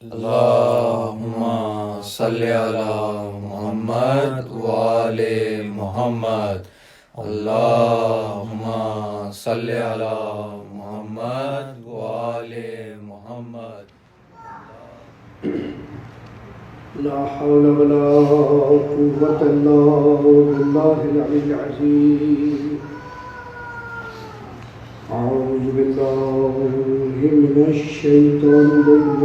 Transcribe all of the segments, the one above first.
اللہم صلی علی محمد وآل محمد۔ اللہم صلی علی محمد وآل محمد۔ لا حول ولا قوة إلا بالله العلي العظيم. أعوذ بالله من الشيطان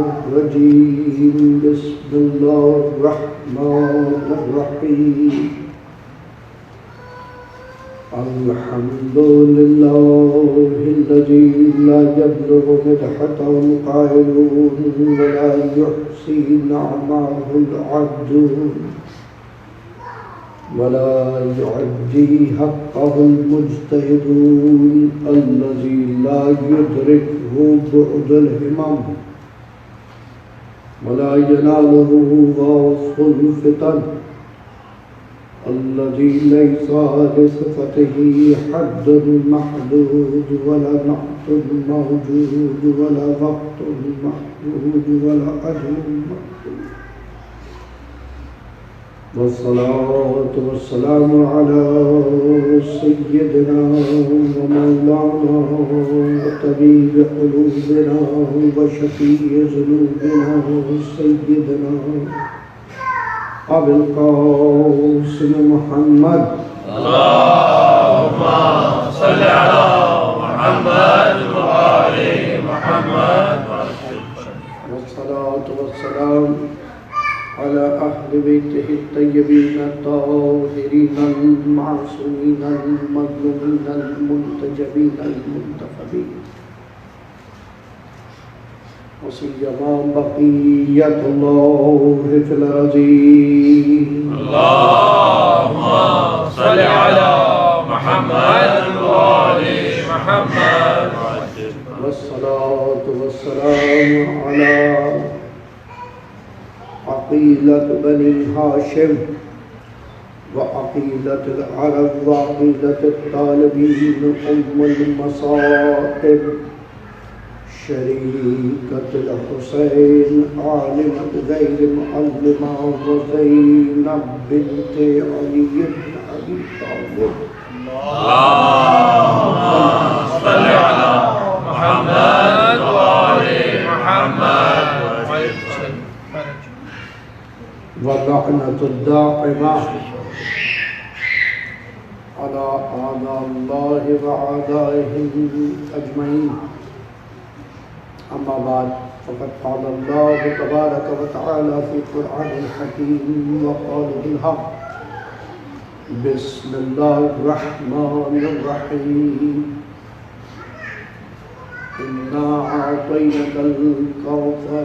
الرجيم. بسم الله الرحمن الرحيم. الحمد لله الذي لا يبلغ مدحته القائلون ولا يحصي نعمه العبدون ولا يعدي حقه المجتهدون الذي لا يدركه بعد الهمم ولا يناله غاص الفتن الذي ليس لصفته حد محدود ولا نعت موجود ولا وقت محدود ولا أجل محدود. والصلاة والسلام على سيدنا ومولانا وطبيب قلوبنا وشفيع ذنوبنا سيدنا أبي القاسم محمد. اللہم صلی علی محمد وآل محمد۔ والصلاة والسلام على أهل بيته الطيبين الطاهرين المعصومين المظلومين المنتجبين المنتخبين وسيما بقية الله في الأرضين. اللہم صلی علی محمد وآل محمد۔ والصلاة والسلام على عقيلة بني هاشم وعقيلة العرب وعقيلة الطالبين أم المصائب شريكة الحسين عالمة غير معلمة وزينب بنت علي بن أبي طالب. اللہم صلی علی محمد وآل محمد۔ ولعنة الدائمة على أعداء الله وأعدائهم أجمعين. أما بعد فقد قال الله تبارك وتعالى في القرآن الحكيم وقال بالحق. بسم الله الرحمن الرحيم. إنا أعطيناك الكوثر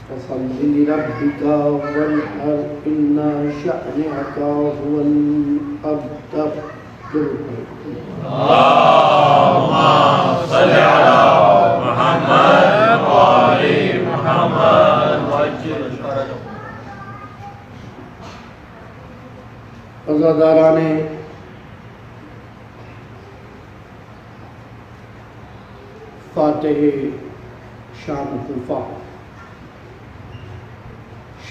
فصل لربك وانحر إن شأنك هو الأبتر. اللہم صلی علی محمد وآل محمد۔ عزاداران فاتح شام کوفہ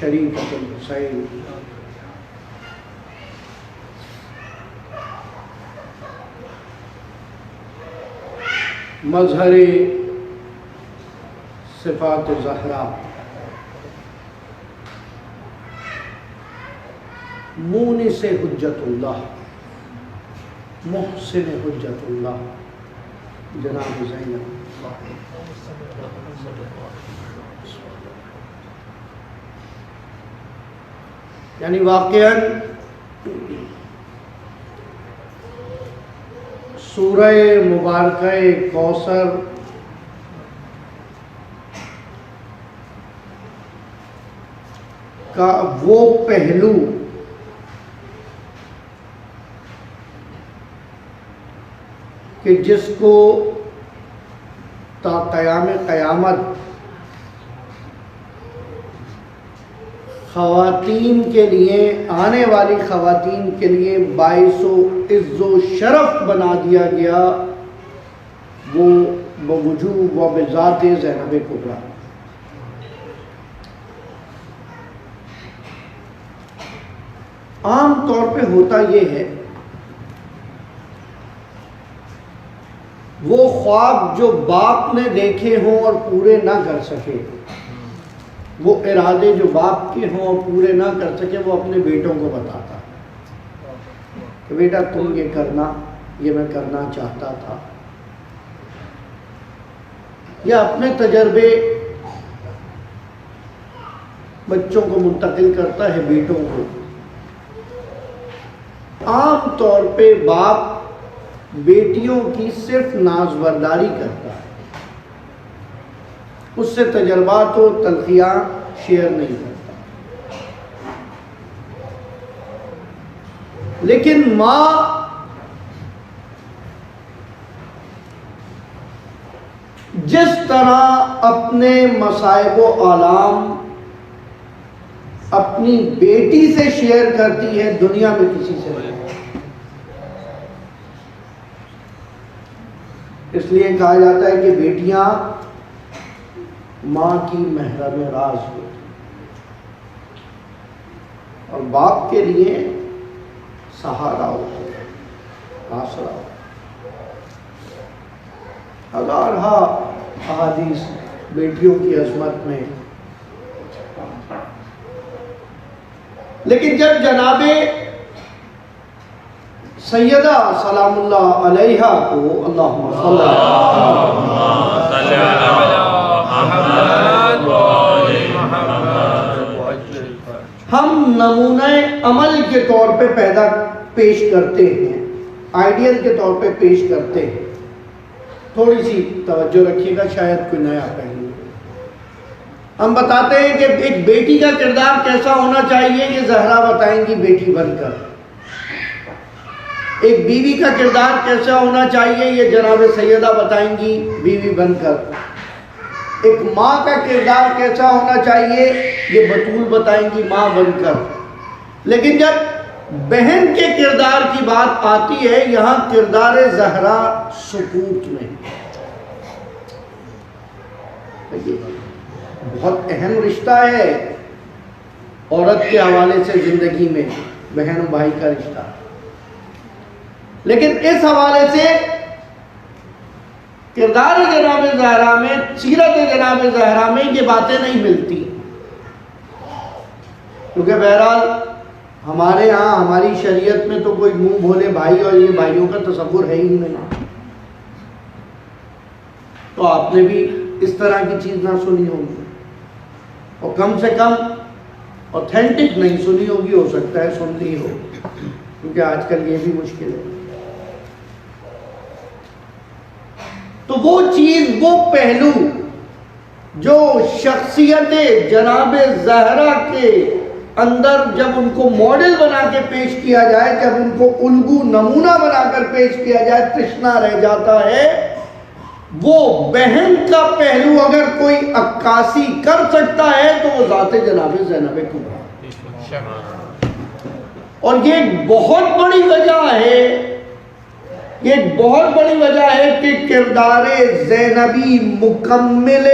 شریکۃ الحسین، مظہر صفات زہرا، مونس حجت اللہ، محسن حجت اللہ جناب زینب، یعنی واقعاً سورہ مبارکہ کوثر کا وہ پہلو کہ جس کو تا قیام قیامت خواتین کے لیے، آنے والی خواتین کے لیے باعث و عز و شرف بنا دیا گیا، وہ بوجوہ و بذات زینب کبریٰ. عام طور پہ ہوتا یہ ہے وہ خواب جو باپ نے دیکھے ہوں اور پورے نہ کر سکے، وہ ارادے جو باپ کے ہوں اور پورے نہ کر سکے، وہ اپنے بیٹوں کو بتاتا کہ بیٹا تم یہ کرنا، یہ میں کرنا چاہتا تھا، یا اپنے تجربے بچوں کو منتقل کرتا ہے بیٹوں کو۔ عام طور پہ باپ بیٹیوں کی صرف نازبرداری کرتا ہے، اس سے تجربات و تلخیاں شیئر نہیں کرتا، لیکن ماں جس طرح اپنے مصائب و آلام اپنی بیٹی سے شیئر کرتی ہے، دنیا میں کسی سے نہیں۔ اس لیے کہا جاتا ہے کہ بیٹیاں ماں کی محرم راز ہوتی اور باپ کے لیے سہارا ہوتا ہے، آسرا ہوتا ہے۔ ہزارہا احادیث بیٹیوں کی عظمت میں، لیکن جب جناب سیدہ سلام اللہ علیہا کو اللہم صلی ہم نمونہ عمل کے طور پہ پیش کرتے ہیں، آئیڈیل کے طور پہ پیش کرتے ہیں، تھوڑی سی توجہ رکھیے گا، شاید کوئی نیا پہلو۔ ہم بتاتے ہیں کہ ایک بیٹی کا کردار کیسا ہونا چاہیے، یہ زہرا بتائیں گی بیٹی بن کر۔ ایک بیوی کا کردار کیسا ہونا چاہیے، یہ جناب سیدہ بتائیں گی بیوی بن کر۔ ایک ماں کا کردار کیسا ہونا چاہیے، یہ بطول بتائیں گی ماں بن کر۔ لیکن جب بہن کے کردار کی بات آتی ہے، یہاں کردار زہرا سکوت میں، بہت اہم رشتہ ہے عورت کے حوالے سے زندگی میں، بہن و بھائی کا رشتہ، لیکن اس حوالے سے کردار جناب زہرا میں، سیرت جناب زہرا میں یہ باتیں نہیں ملتی، کیونکہ بہرحال ہمارے ہاں ہماری شریعت میں تو کوئی منہ بھولے بھائی اور یہ بھائیوں کا تصور ہے ہی نہیں، تو آپ نے بھی اس طرح کی چیز نہ سنی ہوگی، اور کم سے کم اوتھینٹک نہیں سنی ہوگی، ہو سکتا ہے سن لی ہو، کیونکہ آج کل یہ بھی مشکل ہے۔ تو وہ چیز، وہ پہلو جو شخصیت جناب زہرا کے اندر جب ان کو ماڈل بنا کے پیش کیا جائے، جب ان کو الگو نمونہ بنا کر پیش کیا جائے، تشنا رہ جاتا ہے۔ وہ بہن کا پہلو اگر کوئی عکاسی کر سکتا ہے تو وہ ذات جناب زینب کبریٰ، اور یہ ایک بہت بڑی وجہ ہے، یہ ایک بہت بڑی وجہ ہے کہ کردار زینبی مکمل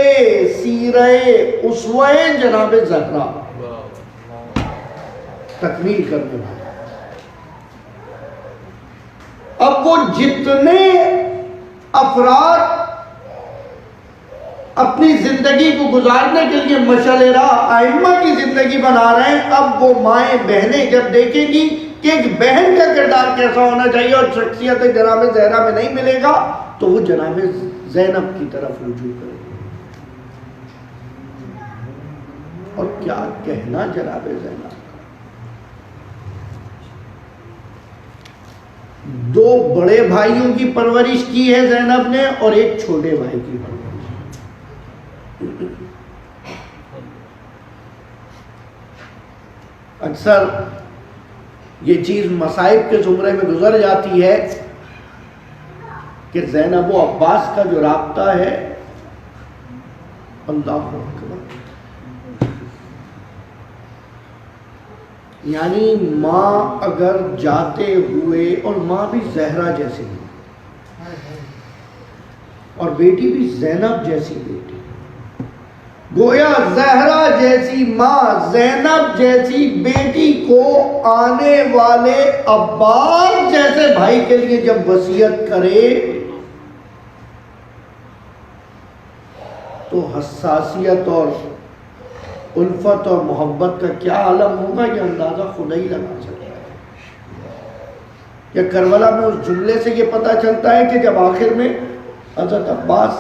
سیرہ اسوہ جناب زہرا تکمیل کرنے والا۔ اب وہ جتنے افراد اپنی زندگی کو گزارنے کے لیے مشعل راہ ائمہ کی زندگی بنا رہے ہیں، اب وہ مائیں بہنیں جب دیکھیں گی کہ ایک بہن کا کردار کیسا ہونا چاہیے اور شخصیت جناب زہرا میں نہیں ملے گا، تو وہ جناب زینب کی طرف رجوع کرے گی۔ اور کیا کہنا جناب زینب، دو بڑے بھائیوں کی پرورش کی ہے زینب نے، اور ایک چھوٹے بھائی کی پرورش۔ اکثر یہ چیز مصائب کے زمرے میں گزر جاتی ہے کہ زینب و عباس کا جو رابطہ ہے، اللہ اکبر، یعنی ماں اگر جاتے ہوئے، اور ماں بھی زہرا جیسی اور بیٹی بھی زینب جیسی بیٹی، گویا زہرا جیسی ماں زینب جیسی بیٹی کو آنے والے عباس جیسے بھائی کے لیے جب وصیت کرے تو حساسیت اور الفت اور محبت کا کیا عالم ہوگا، یہ اندازہ خدا ہی لگا سکتا ہے۔ یا کربلا میں اس جملے سے یہ پتہ چلتا ہے کہ جب آخر میں حضرت عباس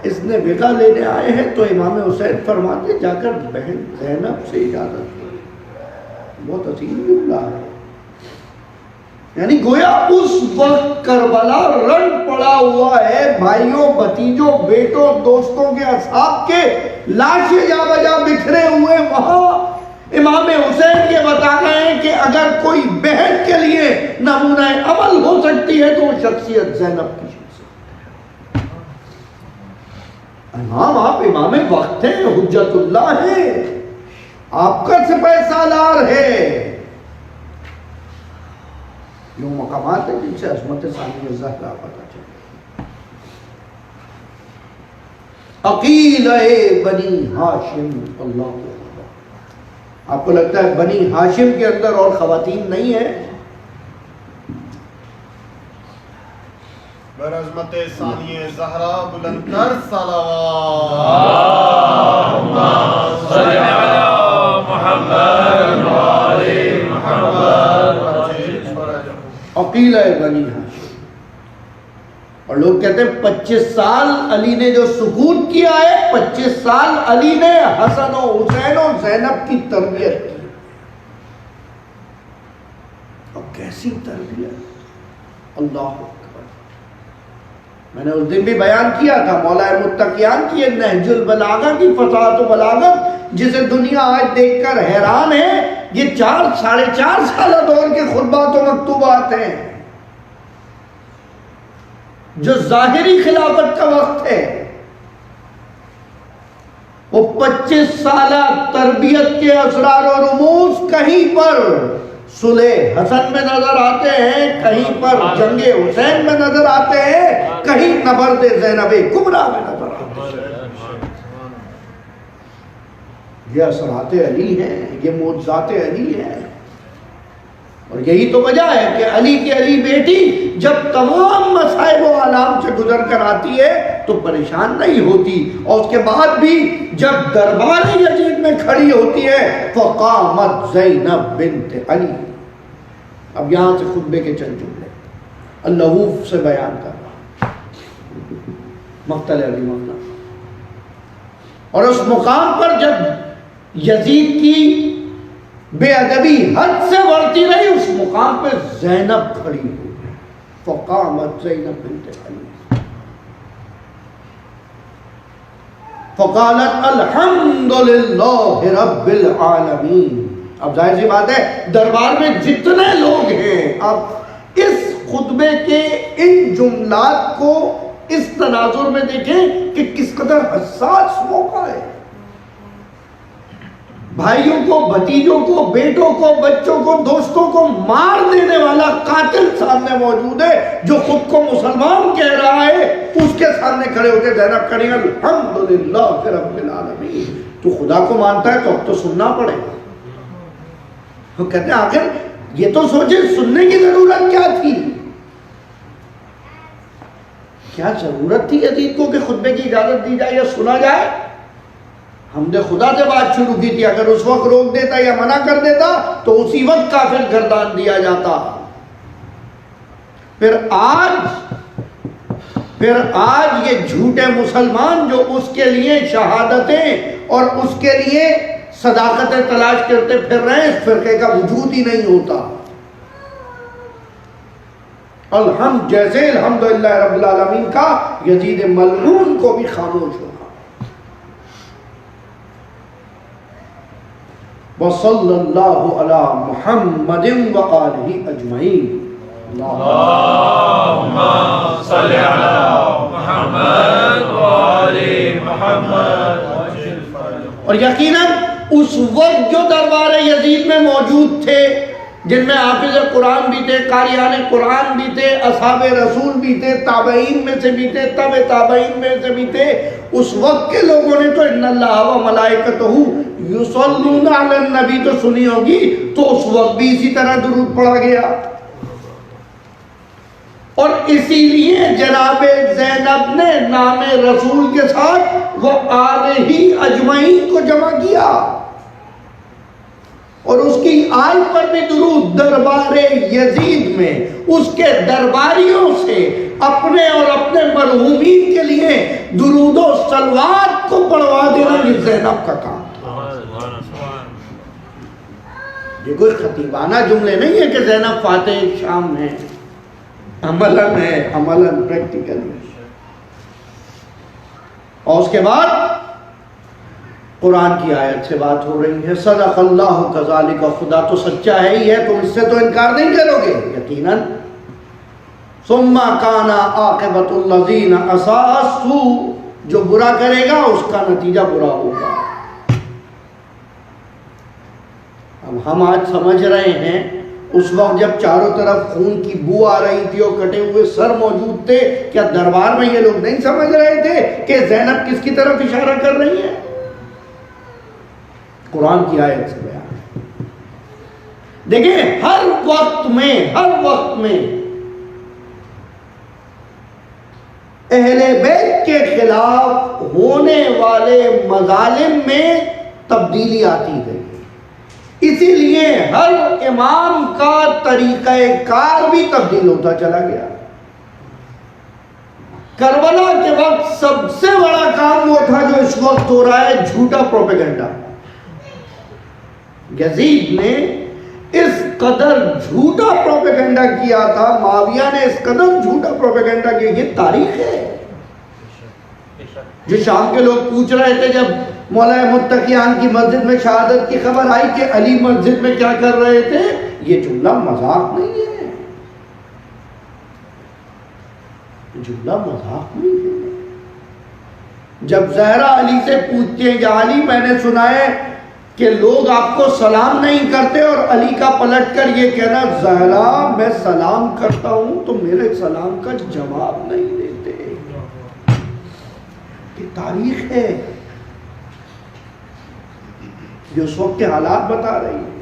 اس نے وغا لینے آئے ہیں تو امام حسین فرماتے جا کر بہن زینب سے اجازت لو۔ بہت عظیم جملہ ہے، یعنی گویا اس وقت کربلا رن پڑا ہوا ہے بھائیوں، بھتیجوں، بیٹوں، دوستوں کے، اصحاب کے لاشیں جا بجا بکھرے ہوئے وہاں امام حسین یہ بتا گئے ہیں کہ اگر کوئی بہن کے لیے نمونہ عمل ہو سکتی ہے تو وہ شخصیت زینب کی شخصیت۔ امام آپ امام وقت ہیں، حجت اللہ ہیں، آپ کا سپہ سالار ہے۔ یہ مقامات ہیں جن سے عظمت ثانی الزہرا پتہ چلتا ہے۔ عقیلہ بنی ہاشم، اللہ اکبر۔ آپ کو لگتا ہے بنی ہاشم کے اندر اور خواتین نہیں ہیں؟ برعظمت ثانی زہرا بلند تر صلوات۔ اللہم صلی علی محمد وآل محمد۔ عقیلہ بنی ہاشم، اور لوگ کہتے ہیں 25 سال علی نے جو سکوت کیا ہے، 25 سال علی نے حسن و حسین و زینب کی تربیت کی۔ اور کیسی تربیت، اللہ اکبر۔ میں نے اس دن بھی بیان کیا تھا مولا متقیان کی یہ نہج البلاغہ کی فصاحت و بلاغت جسے دنیا آج دیکھ کر حیران ہے، یہ 4-4.5 سالہ دور کے خطبات و مکتوبات ہیں جو ظاہری خلافت کا وقت ہے۔ وہ 25 سالہ تربیت کے اسرار و رموز کہیں پر صلح حسن میں نظر آتے ہیں، کہیں پر جنگ حسین میں نظر آتے ہیں، کہیں نبرد زینب کبریٰ میں نظر آتے ہیں۔ یہ اثرات علی ہیں، یہ معجزات علی ہیں، اور یہی تو وجہ ہے کہ علی کی علی بیٹی جب تمام مصائب و آلام سے گزر کر آتی ہے تو پریشان نہیں ہوتی، اور اس کے بعد بھی جب دربار یزید میں کھڑی ہوتی ہے فقامت زینب بنت علی۔ اب یہاں سے خطبے کے چند جملے اللہوف سے بیان کر رہا مقتل علی مولا، اور اس مقام پر جب یزید کی بے ادبی حد سے بڑھتی رہی، اس مقام پہ زینب کھڑی ہوئی، فقامت زینب بنت علی فقالت الحمدللہ رب العالمین۔ اب ظاہر سی بات ہے دربار میں جتنے لوگ ہیں، اب اس خطبے کے ان جملات کو اس تناظر میں دیکھیں کہ کس قدر حساس موقع ہے۔ بھائیوں کو، بھتیجوں کو، بیٹوں کو، بچوں کو، دوستوں کو مار دینے والا قاتل سامنے موجود ہے جو خود کو مسلمان کہہ رہا ہے، اس کے سامنے کھڑے ہو کے زینب کہہ الحمدللہ رب العالمین۔ تو خدا کو مانتا ہے تو اب تو سننا پڑے گا۔ وہ کہتے ہیں آخر یہ تو سوچے سننے کی ضرورت کیا تھی، کیا ضرورت تھی یزید کو کہ خطبے کی اجازت دی جائے یا سنا جائے؟ ہم نے خدا سے بات شروع کی تھی، اگر اس وقت روک دیتا یا منع کر دیتا تو اسی وقت کافر گردان دیا جاتا۔ پھر آج یہ جھوٹے مسلمان جو اس کے لیے شہادتیں اور اس کے لیے صداقتیں تلاش کرتے پھر رہے ہیں، اس فرقے کا وجود ہی نہیں ہوتا۔ الحمد جیسے الحمدللہ رب العالمین کا یزید ملعون کو بھی خاموش ہوگا۔ وصلی اللہ علی محمد وآلہ اجمعین۔ اللہم صلی علی محمد وآل محمد۔ اور یقیناً اس وقت جو دربار یزید میں موجود تھے جن میں حافظ قرآن بھی تھے، قاریان قرآن بھی تھے، اصحاب رسول بھی تھے، تابعین میں سے بھی تھے، تابع تابعین میں سے بھی تھے. اس وقت کے لوگوں نے تو ان اللہ و ملائکتہ یصلون علی النبی تو سنی ہوگی، تو اس وقت بھی اسی طرح درود پڑھا گیا. اور اسی لیے جناب زینب نے نام رسول کے ساتھ وہ آلہ اجمعین کو جمع کیا، اور اس کی آل پر بھی درود دربار یزید میں اس کے درباریوں سے اپنے اور اپنے مرحومین کے لیے درود و صلوات کو پڑھوا دینا یہ زینب کا کام تھا. یہ کوئی خطیبانہ جملے نہیں ہے کہ زینب فاتح شام ہے، عملاً ہے، عملاً پریکٹیکل ہے. اور اس کے بعد قرآن کی آیت سے بات ہو رہی ہے. صدق اللہ کذالک، خدا تو سچا ہے ہی ہے، تم اس سے تو انکار نہیں کرو گے یقیناً. ثم کان عاقبۃ الذین اساءوا السوء، جو برا کرے گا اس کا نتیجہ برا ہوگا. اب ہم آج سمجھ رہے ہیں اس وقت جب چاروں طرف خون کی بو آ رہی تھی اور کٹے ہوئے سر موجود تھے، کیا دربار میں یہ لوگ نہیں سمجھ رہے تھے کہ زینب کس کی طرف اشارہ کر رہی ہیں؟ قرآن کی آیت سے بیان. دیکھیں ہر وقت میں اہل بیت کے خلاف ہونے والے مظالم میں تبدیلی آتی گئی. اسی لیے ہر امام کا طریقہ کار بھی تبدیل ہوتا چلا گیا. کربلا کے وقت سب سے بڑا کام وہ تھا جو اس وقت ہو رہا ہے، جھوٹا پروپیگنڈا. یزید نے اس قدر جھوٹا پروپیگنڈا کیا تھا، معاویہ نے اس قدر جھوٹا پروپیگنڈا کیا. یہ تاریخ ہے. جو شام کے لوگ پوچھ رہے تھے جب مولا متقیان کی مسجد میں شہادت کی خبر آئی کہ علی مسجد میں کیا کر رہے تھے، یہ جملہ مذاق نہیں ہے، جملہ مذاق نہیں ہے. جب زہرا علی سے پوچھتے ہیں یا علی میں نے سنا ہے کہ لوگ آپ کو سلام نہیں کرتے، اور علی کا پلٹ کر یہ کہنا زہرا میں سلام کرتا ہوں تو میرے سلام کا جواب نہیں دیتے. یہ تاریخ ہے جو اس وقت کے حالات بتا رہی ہے.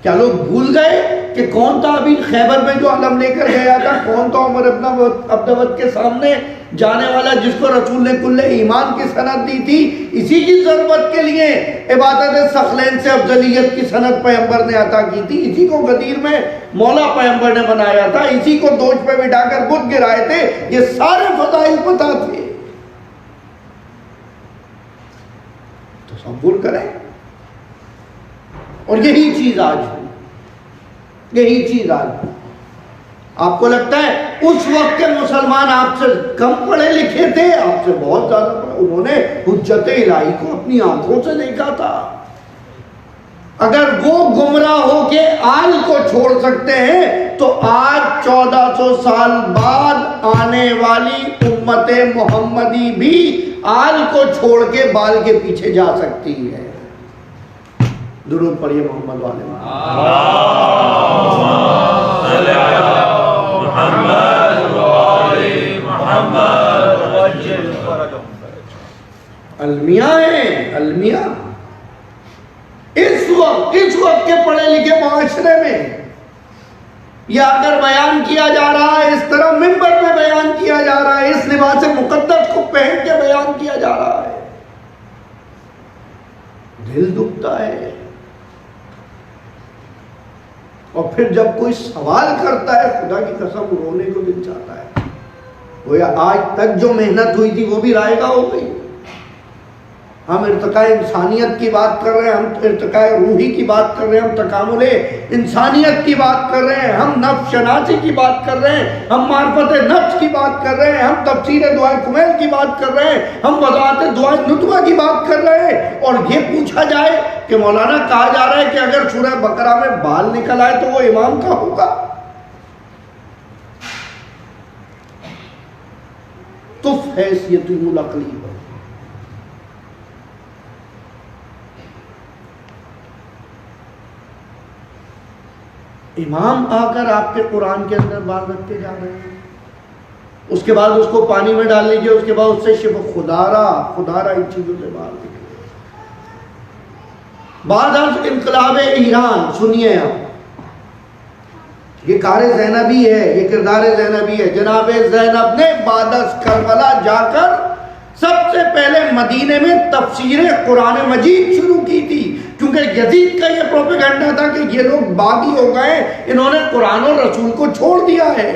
کیا لوگ بھول گئے کہ کون تھا ابھی خیبر میں جو علم لے کر گیا تھا؟ کون تھا عمر ابن عبدود کے سامنے جانے والا جس کو رسول نے کل ایمان کی سند دی تھی؟ اسی کی ضرورت کے لیے عبادت ثقلین سے افضلیت کی سند پیغمبر نے عطا کی تھی. اسی کو غدیر میں مولا پیغمبر نے بنایا تھا. اسی کو دوش پہ بٹھا کر بت گرائے تھے. یہ سارے فضائل پتہ تھے. تصور کریں. اور یہی چیز آج ہوئی. آپ کو لگتا ہے اس وقت کے مسلمان آپ سے کم پڑھے لکھے تھے؟ آپ سے بہت زیادہ پڑھے. انہوں نے حجت الہی کو اپنی آنکھوں سے دیکھا تھا. اگر وہ گمراہ ہو کے آل کو چھوڑ سکتے ہیں تو آج 1400 سال بعد آنے والی امت محمدی بھی آل کو چھوڑ کے بال کے پیچھے جا سکتی ہے. درود پڑھیے محمد والے. المیاں ہیں، المیاں. اس وقت کے پڑھے لکھے معاشرے میں یہ آ کر بیان کیا جا رہا ہے، اس طرح منبر پہ بیان کیا جا رہا ہے، اس لباس مقدس کو پہن کے بیان کیا جا رہا ہے. دل دکھتا ہے. اور پھر جب کوئی سوال کرتا ہے خدا کی قسم رونے کو دل چاہتا ہے. گویا آج تک جو محنت ہوئی تھی وہ بھی رائے گاہ ہو گئی. ہم ارتقاء انسانیت کی بات کر رہے ہیں، ہم ارتقاء روحی کی بات کر رہے ہیں، ہم تکامل انسانیت کی بات کر رہے ہیں، ہم نفس شناسی کی بات کر رہے ہیں، ہم معرفت نفس کی بات کر رہے ہیں، ہم تفسیر دعائے کمیل کی بات کر رہے ہیں، ہم وضاحت دعائے نطوہ کی بات کر رہے ہیں. اور یہ پوچھا جائے کہ مولانا کہا جا رہا ہے کہ اگر سورہ بقرہ میں بال نکل آئے تو وہ امام کا ہوگا. تف حیثیت العقلی پر. امام آ کر آپ کے قرآن کے اندر بال رکھتے جا رہے ہیں. اس کے بعد اس کو پانی میں ڈال لیجیے, اس کے بعد اس سے شفا خدارہ ان چیزوں سے باہر نکلے. بعد از انقلاب ایران, سنیے آپ, یہ کار زینبی ہے, یہ کردار زینبی ہے. جناب زینب نے بعد از کربلا جا کر سب سے پہلے مدینے میں تفسیر قرآن مجید شروع کی تھی, کیونکہ یزید کا یہ پروپیگنڈا تھا کہ یہ لوگ باغی ہو گئے, انہوں نے قرآن اور رسول کو چھوڑ دیا ہے.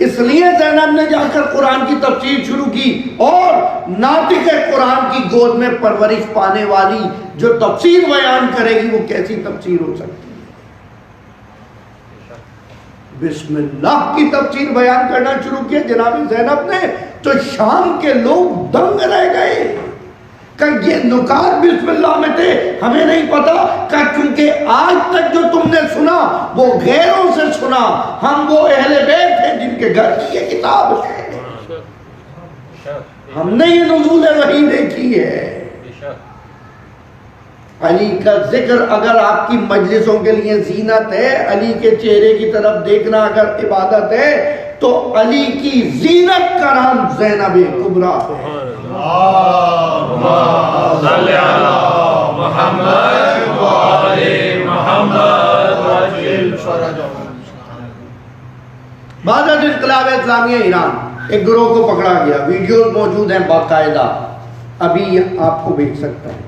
اس لیے زینب نے جا کر قرآن کی تفسیر شروع کی, اور ناطق قرآن کی گود میں پرورش پانے والی جو تفسیر بیان کرے گی وہ کیسی تفسیر ہو سکتی ہے. بسم اللہ کی تفسیر بیان کرنا شروع کیا جناب زینب نے, تو شام کے لوگ دنگ رہ گئے کہ یہ نکات بسم اللہ میں تھے, ہمیں نہیں پتا. کہ چونکہ آج تک جو تم نے سنا وہ غیروں سے سنا, ہم وہ اہل بیت ہیں جن کے گھر کی یہ کتاب ہے, ہم نے یہ نزول وحی دیکھی ہے. علی کا ذکر اگر آپ کی مجلسوں کے لیے زینت ہے, علی کے چہرے کی طرف دیکھنا اگر عبادت ہے, تو علی کی زینت کا نام زینب کبریٰ ہے. اللہم صلی علی محمد و آل محمد وعجل فرجہم. بعد از انقلاب اسلامیہ ایران ایک گروہ کو پکڑا گیا, ویڈیوز موجود ہیں باقاعدہ, ابھی آپ کو بھیج سکتا ہوں.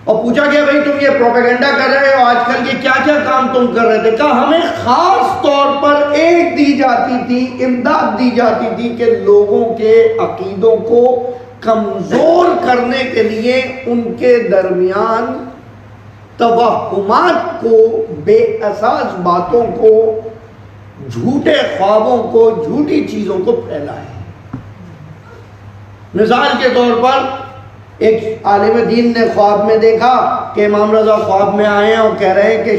اور پوچھا گیا بھائی تم یہ پروپیگنڈا کر رہے ہو, آج کل یہ کیا کیا کام تم کر رہے تھے؟ کہا ہمیں خاص طور پر ایک دی جاتی تھی, امداد دی جاتی تھی کہ لوگوں کے عقیدوں کو کمزور کرنے کے لیے ان کے درمیان توہمات کو, بے اساس باتوں کو, جھوٹے خوابوں کو, جھوٹی چیزوں کو پھیلائیں. مثال کے طور پر ایک عالم دین نے خواب میں دیکھا کہ امام رضا خواب میں آئے ہیں اور کہہ رہے ہیں کہ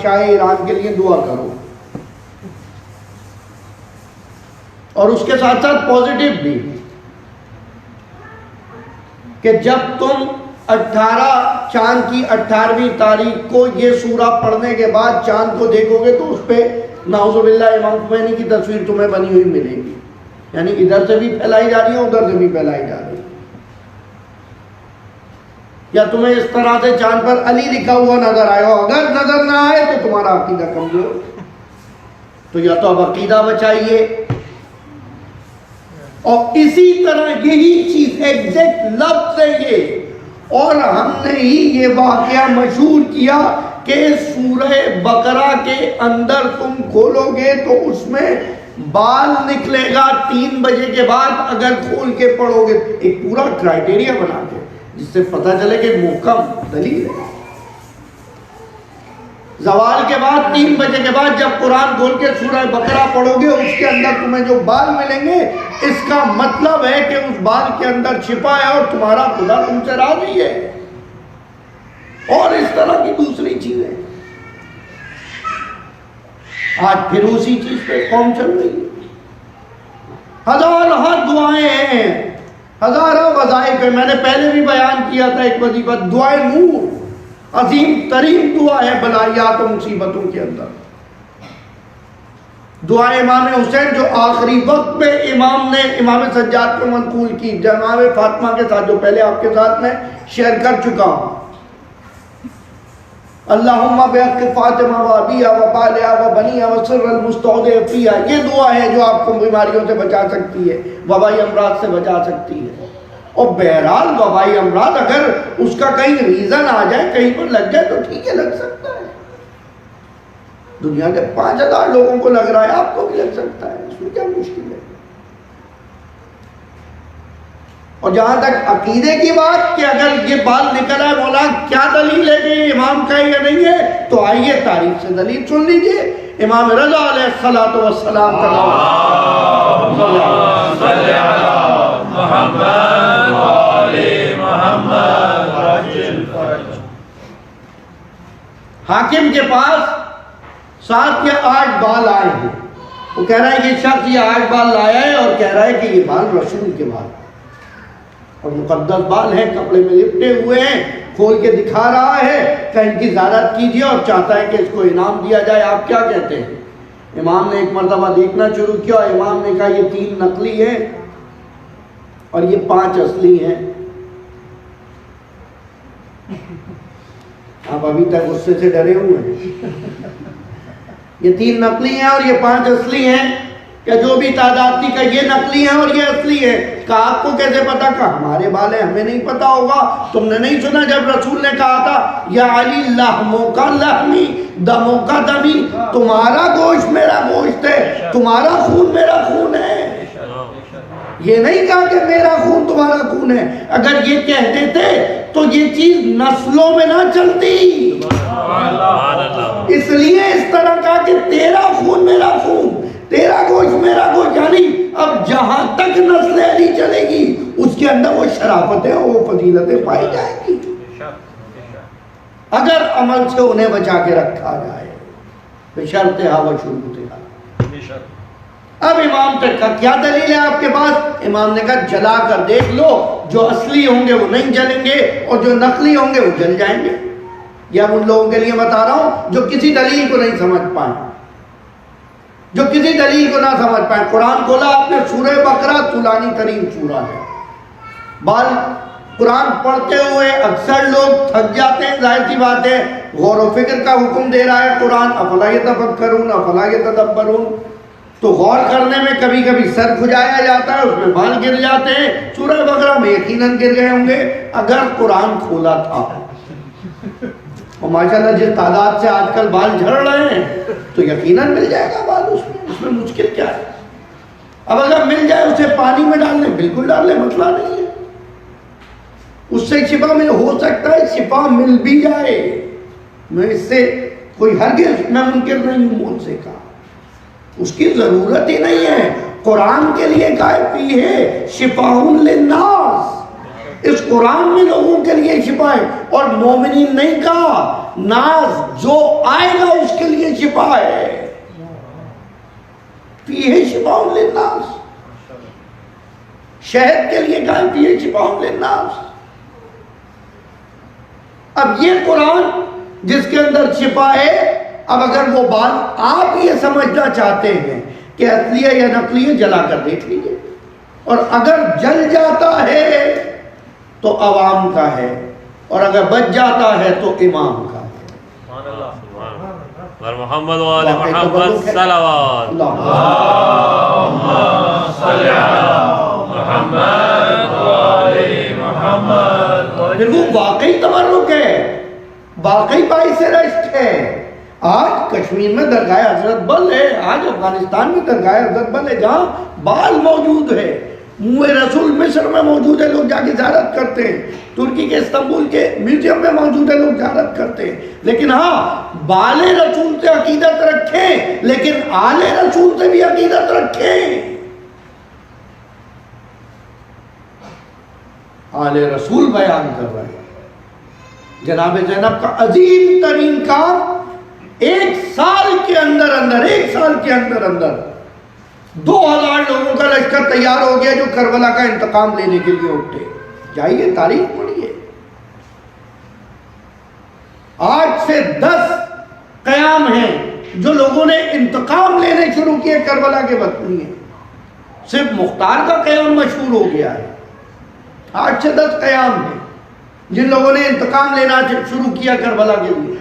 شاہ ایران کے لیے دعا کرو, اور اس کے ساتھ ساتھ پوزیٹیو بھی کہ جب تم 18 چاند کی 18ویں تاریخ کو یہ سورہ پڑھنے کے بعد چاند کو دیکھو گے تو اس پہ نعوذ باللہ امام خمینی کی تصویر تمہیں بنی ہوئی ملے گی. یعنی ادھر سے بھی پھیلائی جا رہی ہے, ادھر سے بھی پھیلائی جا رہی ہے. یا تمہیں اس طرح سے چاند پر علی لکھا ہوا نظر آئے ہو, اگر نظر نہ آئے تو تمہارا عقیدہ کمزور. تو یا تو اب عقیدہ بچائیے. اور اسی طرح یہی چیز ایگزیکٹ لفظ ہے یہ, اور ہم نے ہی یہ واقعہ مشہور کیا کہ سورہ بقرہ کے اندر تم کھولو گے تو اس میں بال نکلے گا 3 بجے کے بعد اگر کھول کے پڑھو گے. ایک پورا کرائٹیریا بنا کے جس سے پتہ چلے کہ محکم دلیل ہے. زوال کے بعد 3 بجے کے بعد جب قرآن کھول کے سورہ بقرہ پڑھو گے اس کے اندر تمہیں جو بال ملیں گے, اس کا مطلب ہے کہ اس بال کے اندر چھپا ہے اور تمہارا خدا تم سے راضی ہے. اور اس طرح کی دوسری چیزیں آج پھر اسی چیز پہ قوم چل رہی ہے. ہزار دعائیں ہیں, ہزاروں وظائف ہیں. میں نے پہلے بھی بیان کیا تھا ایک وظیفہ, دعائے نور عظیم ترین دعا ہے بلائیات و مصیبتوں کے اندر. دعا امام حسین جو آخری وقت میں امام نے امام سجاد کو منقول کی, جناب فاطمہ کے ساتھ, جو پہلے آپ کے ساتھ میں شیئر کر چکا ہوں. اللہم بحق فاطمہ و ابیہ و بالہ و بنیہ و سر المستودع فیہ. یہ دعا ہے جو آپ کو بیماریوں سے بچا سکتی ہے, وبائی امراض سے بچا سکتی ہے. اور بہرحال وبائی امراض اگر اس کا کہیں ریزن آ جائے, کہیں پر لگ جائے تو ٹھیک ہے, لگ سکتا ہے. دنیا کے 5000 لوگوں کو لگ رہا ہے, آپ کو بھی لگ سکتا ہے, اس میں کیا مشکل ہے. اور جہاں تک عقیدے کی بات کہ اگر یہ بال نکل آئے مولا کیا دلیل ہے کہ یہ امام کا ہے یا نہیں ہے, تو آئیے تاریخ سے دلیل سن لیجئے. امام رضا علیہ السلام کا نام صلی علی محمد و آل محمد وعجل فرجہم. حاکم کے پاس 7 یا 8 بال آئے ہیں. وہ کہہ رہا ہے کہ شخص یہ 8 بال لایا ہے اور کہہ رہا ہے کہ یہ بال رسول کے بال اور مقدس بال ہیں, کپڑے میں لپٹے ہوئے ہیں, کھول کے دکھا رہا ہے کہ ان کی زیارت کیجیے اور چاہتا ہے کہ اس کو انعام دیا جائے، آپ کیا کہتے ہیں؟ امام نے ایک مرتبہ دیکھنا شروع کیا، امام نے کہا یہ 3 نقلی ہیں اور یہ 5 اصلی ہیں۔ آپ ابھی تک غصے سے ڈرے ہوئے ہیں؟ یہ 3 نقلی ہیں اور یہ 5 اصلی ہیں، کہ جو بھی تعداد تھی کہ یہ نقلی ہیں اور یہ اصلی ہے۔ کہ آپ کو کیسے پتا؟ کہ ہمارے بال ہیں، ہمیں نہیں پتا ہوگا؟ تم نے نہیں سنا جب رسول نے کہا تھا یا علی لحموں کا لحمی دموں کا دمی، تمہارا گوشت میرا گوشت ہے، تمہارا خون میرا خون ہے۔ یہ نہیں کہا کہ میرا خون تمہارا خون ہے۔ اگر یہ کہتے تھے تو یہ چیز نسلوں میں نہ چلتی، اس لیے اس طرح کہا کہ تیرا خون میرا خون، تیرا گوشت میرا گوشت، یعنی اب جہاں تک نسل علی چلے گی اس کے اندر وہ شرافتیں وہ فضیلتیں پائی جائیں گی، اگر عمل سے انہیں بچا کے رکھا جائے، بشرط و شروطها۔ اب امام نے کہا کیا دلیل ہے آپ کے پاس؟ امام نے کہا جلا کر دیکھ لو، جو اصلی ہوں گے وہ نہیں جلیں گے اور جو نقلی ہوں گے وہ جل جائیں گے۔ یہ اب ان لوگوں کے لیے بتا رہا ہوں جو کسی دلیل کو نہیں سمجھ پائیں، جو کسی دلیل کو نہ سمجھ پائیں۔ قرآن کھولا آپ نے، سورہ بقرہ طولانی ترین سورہ ہے، قرآن پڑھتے ہوئے اکثر لوگ تھک جاتے ہیں، ظاہر سی بات ہے، غور و فکر کا حکم دے رہا ہے قرآن، افلا یتفکرون افلا یتدبرون، تو غور کرنے میں کبھی کبھی سر کھجایا جاتا ہے، اس میں بال گر جاتے ہیں۔ سورہ بقرہ میں یقیناً گر گئے ہوں گے اگر قرآن کھولا تھا، اور ماشاءاللہ جس تعداد سے آج کل بال جھڑ رہے ہیں تو یقیناً مل جائے گا بال، اس میں مشکل کیا ہے؟ اب اگر مل جائے اسے پانی میں ڈال لیں، بالکل ڈال لیں، مسئلہ نہیں ہے، اس سے شفا میں ہو سکتا ہے شفا مل بھی جائے، میں اس سے کوئی ہرگز میں منکر نہیں ہوں، مجھ سے کہا اس کی ضرورت ہی نہیں ہے، قرآن کے لیے کافی ہے، شفاء للناس، اس قرآن میں لوگوں کے لیے شفا ہے، اور مومنین نہیں کہا، ناس جو آئے گا اس کے لیے شفا ہے، فیہ شفاء للناس، شہد کے لیے کہا فیہ شفاء للناس۔ اب یہ قرآن جس کے اندر شفا ہے، اب اگر وہ بات آپ یہ سمجھنا چاہتے ہیں کہ اصلی ہے یا نقلی ہے، جلا کر دیکھ لیجئے، اور اگر جل جاتا ہے تو عوام کا ہے، اور اگر بچ جاتا ہے تو امام کا ہے۔ محمد و آل محمد صلوات اللہم صلی علی محمد و آل محمد۔ پھر وہ واقعی تبرک ہے، واقعی باعث رشک ہے۔ آج کشمیر میں درگاہ حضرت بل ہے، آج افغانستان میں درگاہ حضرت بل ہے، جہاں بال موجود ہے، منہ رسول مصر میں موجود ہے، لوگ جا کے زیارت کرتے ہیں، ترکی کے استنبول کے میوزیم میں موجود ہے، لوگ زیارت کرتے ہیں، لیکن ہاں بال رسول سے عقیدت رکھیں، لیکن آل رسول سے بھی عقیدت رکھیں۔ آل رسول بیان کر رہے ہیں، جناب زینب کا عظیم ترین کام، 1 سال کے اندر 2000 لوگوں کا لشکر تیار ہو گیا جو کربلا کا انتقام لینے کے لیے اٹھے۔ جائیے تاریخ پڑھیے، 8 سے 10 قیام ہیں جو لوگوں نے انتقام لینے شروع کیے کربلا کے بدنی ہیں، صرف مختار کا قیام مشہور ہو گیا ہے، 8 سے 10 قیام ہیں جن لوگوں نے انتقام لینا شروع کیا کربلا کے لیے۔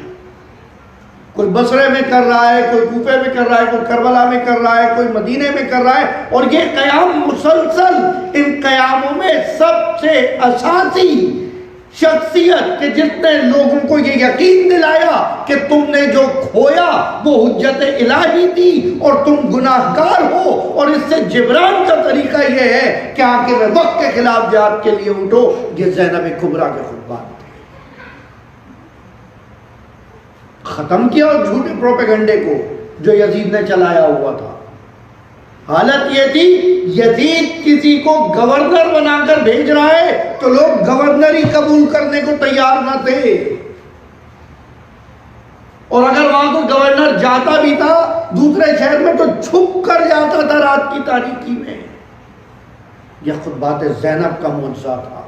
کوئی بصرے میں کر رہا ہے، کوئی کوفے میں کر رہا ہے، کوئی کربلا میں کر رہا ہے، کوئی مدینے میں کر رہا ہے، اور یہ قیام مسلسل، ان قیاموں میں سب سے اساسی شخصیت کہ جس نے لوگوں کو یہ یقین دلایا کہ تم نے جو کھویا وہ حجت الہی تھی اور تم گناہ گار ہو، اور اس سے جبران کا طریقہ یہ ہے کہ آکے میں وقت کے خلاف جہاد کے لیے اٹھو، یہ زینب کبریٰ کے خطبات تھے۔ ختم کیا اور جھوٹے پروپیگنڈے کو جو یزید نے چلایا ہوا تھا۔ حالت یہ تھی یزید کسی کو گورنر بنا کر بھیج رہا ہے تو لوگ گورنری قبول کرنے کو تیار نہ تھے، اور اگر وہاں کوئی گورنر جاتا بھی تھا دوسرے شہر میں تو چھپ کر جاتا تھا رات کی تاریکی میں۔ یہ خطبات زینب کا معجزہ تھا۔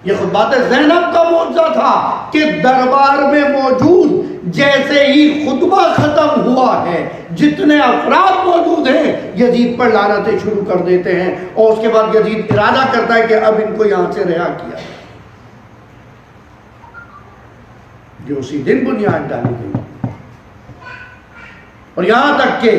یہ خود بات زینب کا معجزہ تھا کہ دربار میں موجود جیسے ہی خطبہ ختم ہوا ہے جتنے افراد موجود ہیں یزید پر لعنتیں شروع کر دیتے ہیں، اور اس کے بعد یزید ارادہ کرتا ہے کہ اب ان کو یہاں سے رہا کیا۔ یہ اسی دن بنیاد ڈالی گئی، اور یہاں تک کہ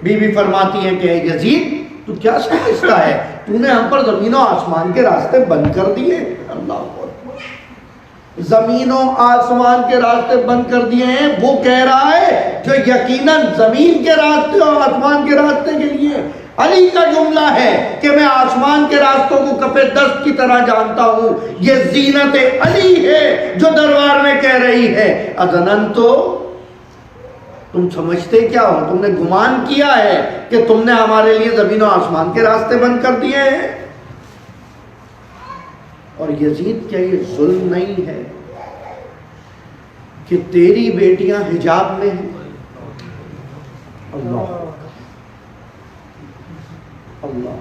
بی بی فرماتی ہیں کہ اے یزید تو کیا سمجھتا ہے، تو نے ہم پر زمین و آسمان کے راستے بند کر دیے۔ اللہ اکبر، زمین و آسمان کے راستے بند کر دیے ہیں، وہ کہہ رہا ہے جو یقیناً زمین کے راستے اور آسمان کے راستے کے لیے علی کا جملہ ہے کہ میں آسمان کے راستوں کو کف دست کی طرح جانتا ہوں، یہ زینت علی ہے جو دربار میں کہہ رہی ہے اذنن تو تم سمجھتے کیا ہو، تم نے گمان کیا ہے کہ تم نے ہمارے لیے زمین و آسمان کے راستے بند کر دیے ہیں۔ اور یزید کیا یہ ظلم نہیں ہے کہ تیری بیٹیاں حجاب میں ہیں؟ اللہ اللہ،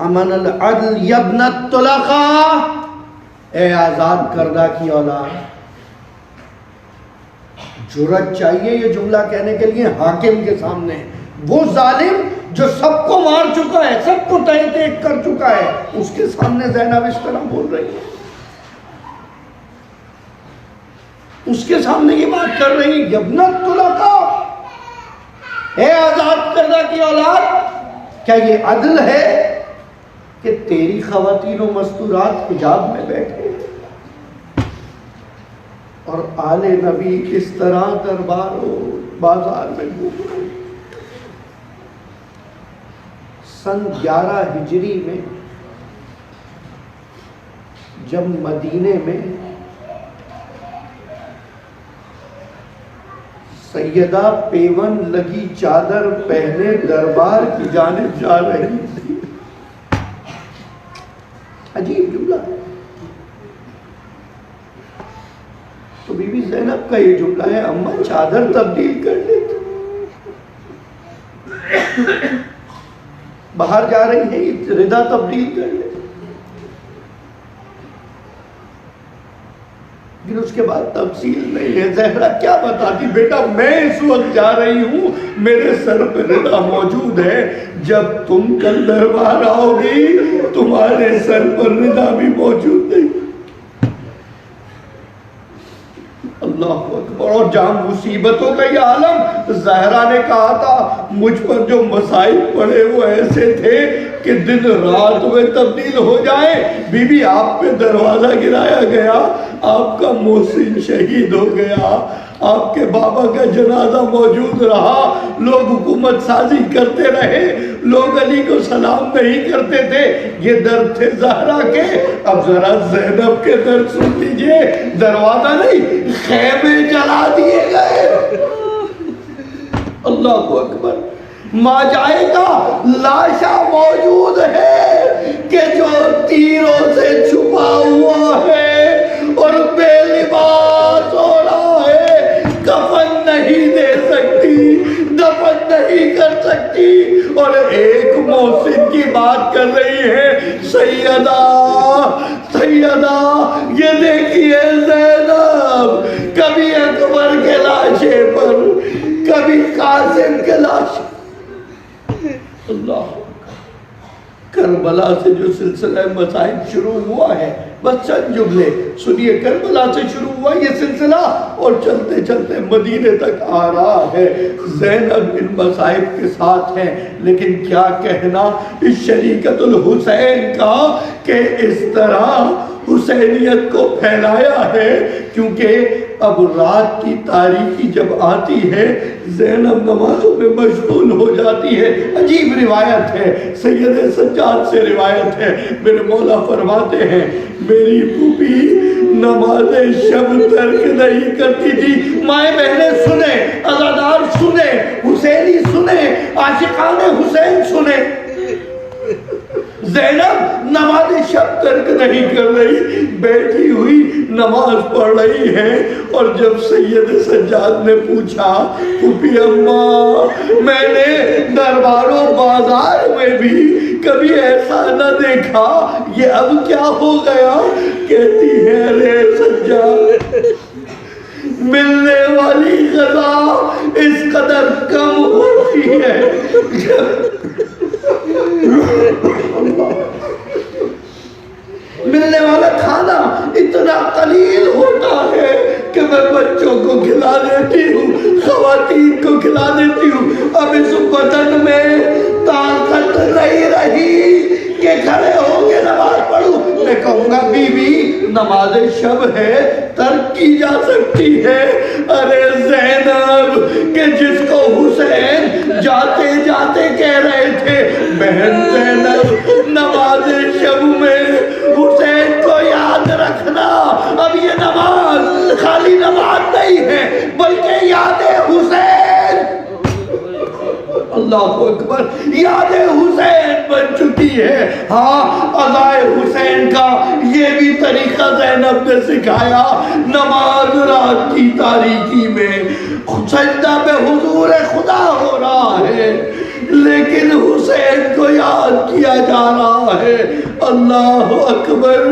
امن العدل یبن الطلقاء، اے آزاد کردہ کی اولاد، جرأت چاہیے یہ جملہ کہنے کے لیے حاکم کے سامنے، وہ ظالم جو سب کو مار چکا ہے، سب کو تہہ تیگ کر چکا ہے، اس کے سامنے زینب اس طرح بول رہی ہے، اس کے سامنے یہ بات کر رہی ہے یبن الطلقاء، اے آزاد کردہ کی اولاد، کیا یہ عدل ہے کہ تیری خواتین و مستورات حجاب میں بیٹھے اور آل نبی اس طرح دربار و بازار میں گھوم رہے؟ سن 11 ہجری میں جب مدینے میں سیدہ پیون لگی چادر پہنے دربار کی جانب جا رہی تھی، عجیب جملہ ہے، تو بی بی زینب کا یہ جملہ ہے اماں چادر تبدیل کر لیتے، باہر جا رہی ہے ردا تبدیل کر لیتے، لیکن اس کے بعد تفصیل نہیں ہے۔ زہرا کیا بتاتی، بیٹا میں اس وقت جا رہی ہوں، میرے سر پہ ردا موجود ہے، جب تم کل دربار آؤ گی تمہارے سر پر ردا بھی موجود نہیں۔ اللہ اکبر، اور جہاں مصیبتوں کا یہ عالم، زہرا نے کہا تھا مجھ پر جو مصائب پڑے وہ ایسے تھے کہ دن رات میں تبدیل ہو جائے۔ بی بی آپ پہ دروازہ گرایا گیا، آپ کا محسن شہید ہو گیا، آپ کے بابا کا جنازہ موجود رہا، لوگ حکومت سازی کرتے رہے، لوگ علی کو سلام نہیں کرتے تھے، یہ درد تھے زہرا کے۔ اب ذرا زینب کے درد سن لیجئے، دروازہ نہیں خیمے جلا دیے گئے۔ اللہ اکبر، ماجائے کا لاشا موجود ہے کہ جو تیروں سے چھپا ہوا ہے اور بے لباس ہو رہا ہے، کفن نہیں دے سکتی، دفن نہیں کر سکتی، اور ایک محسن کی بات کر رہی ہے، سیدہ سیدہ یہ دیکھیے زینب، کبھی اکبر کے لاشے پر، کبھی قاسم کے لاشے۔ اللہ کربلا سے جو سلسلہ مسائب شروع ہوا ہے، بس چند جملے سنیے، کربلا سے شروع ہوا یہ سلسلہ اور چلتے چلتے مدینے تک آ رہا ہے۔ زینب ان مسائب کے ساتھ ہیں، لیکن کیا کہنا اس شریکت الحسین کا کہ اس طرح حسینیت کو پھیلایا ہے، کیونکہ اب رات کی تاریکی جب آتی ہے زینب نمازوں میں مشغول ہو جاتی ہے۔ عجیب روایت ہے، سید سجاد سے روایت ہے، میرے مولا فرماتے ہیں میری پھوپھی نماز شب ترک نہیں کرتی تھی۔ مائیں بہنیں سنیں، عزادار سنیں، حسینی سنیں، عاشقان حسین سنیں، زینب نماز شب ترک نہیں کر رہی، بیٹھی ہوئی نماز پڑھ رہی ہے۔ اور جب سید سجاد نے پوچھا پھوپھی اماں میں نے دربار و بازار میں بھی کبھی ایسا نہ دیکھا، یہ اب کیا ہو گیا؟ کہتی ہے ارے سجاد، ملنے والی غذا اس قدر کم ہوتی ہے، ملنے والا کھانا اتنا قلیل ہوتا ہے کہ میں بچوں کو کھلا دیتی ہوں، خواتین کو کھلا دیتی ہوں۔ اب اس بدن میں طاقت نہیں رہی کہ کھڑے ہو کے نماز پڑھوں۔ میں کہوں گا بیوی نماز شب ہے، ترک کی جا سکتی ہے۔ ارے زینب کہ جس کو حسین جاتے جاتے کہہ رہے تھے بہن زینب نماز شب میں حسین کو یاد رکھنا، اب یہ نماز خالی نماز نہیں ہے بلکہ یاد حسین، اللہ اکبر، یاد حسین بن چکی ہے۔ ہاں ادائے حسین کا یہ بھی طریقہ زینب نے سکھایا۔ نماز رات کی تاریکی میں سجدہ پہ حضور خدا ہو رہا ہے لیکن حسین کو یاد کیا جا رہا ہے۔ اللہ اکبر،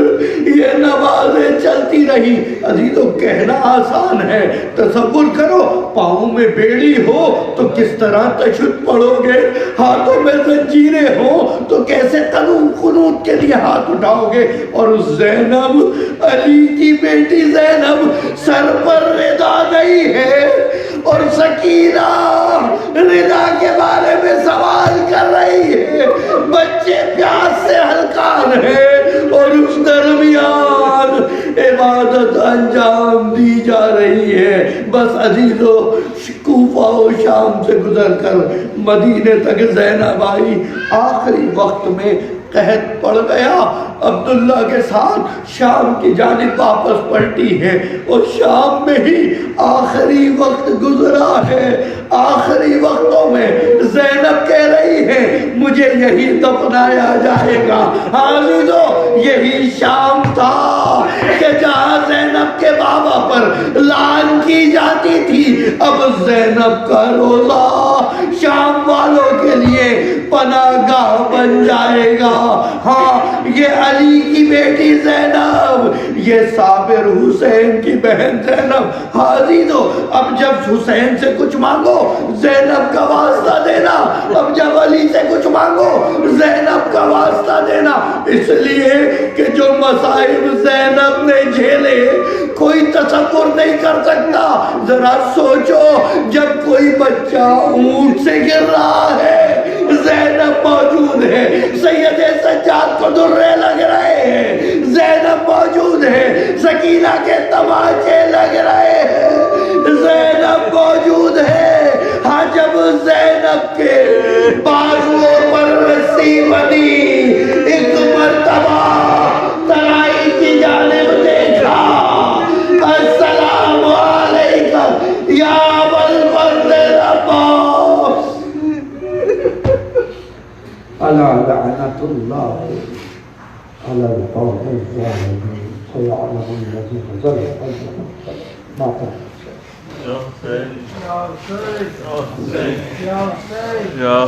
یہ نمازیں چلتی رہی۔ عزیزو کہنا آسان ہے، تصور کرو پاؤں میں بیڑی ہو تو کس طرح تشہد پڑھو گے، ہاتھوں میں زنجیریں ہوں تو کیسے قنوت کے لیے ہاتھ اٹھاؤ گے۔ اور زینب، علی کی بیٹی زینب، سر پر رضا نہیں ہے اور سکینہ رضا کے بارے میں سوال کر رہی ہے، بچے پیاس سے ہلکان ہے اور اس درمیان عبادت انجام دی جا رہی ہے۔ بس عزیزو کوفہ و شام سے گزر کر مدینے تک زینب آئی، آخری وقت میں قحط پڑ گیا، عبداللہ کے ساتھ شام کی جانب واپس پلٹی ہے اور شام میں ہی آخری وقت گزرا ہے۔ آخری وقتوں میں زینب کہہ رہی ہے مجھے یہی دفنایا جائے گا۔ عزیزو یہی شام تھا کہ جہاں زینب کے بابا پر لعن کی جاتی تھی، اب زینب کا روزہ شام والوں کے لیے پناہ گاہ بن جائے گا۔ ہاں یہ علی کی بیٹی زینب، یہ صابر حسین کی بہن زینب۔ عزیزو اب جب حسین سے کچھ مانگو زینب کا واسطہ دینا، اب جب علی سے کچھ مانگو زینب کا واسطہ دینا، اس لیے کہ جو مصائب زینب نے جھیلے کوئی تصور نہیں کر سکتا۔ ذرا سوچو جب کوئی بچہ اونٹ سے گر رہا ہے زینب موجود ہے، سید سجاد کو درے لگ رہے ہیں زینب موجود ہے، سکینہ کے تماچے لگ رہے ہیں زینب موجود ہے۔ ہاں جب زینب کے بازوؤں پر رسی بندھی، ایک مرتبہ ترائی کی جانب دیکھا، السلام علیکم یا ابوالفضل عباس، الا لعنت اللہ علی القوم الظالمین سيعلم الذين ظلموا ما تحصل. یا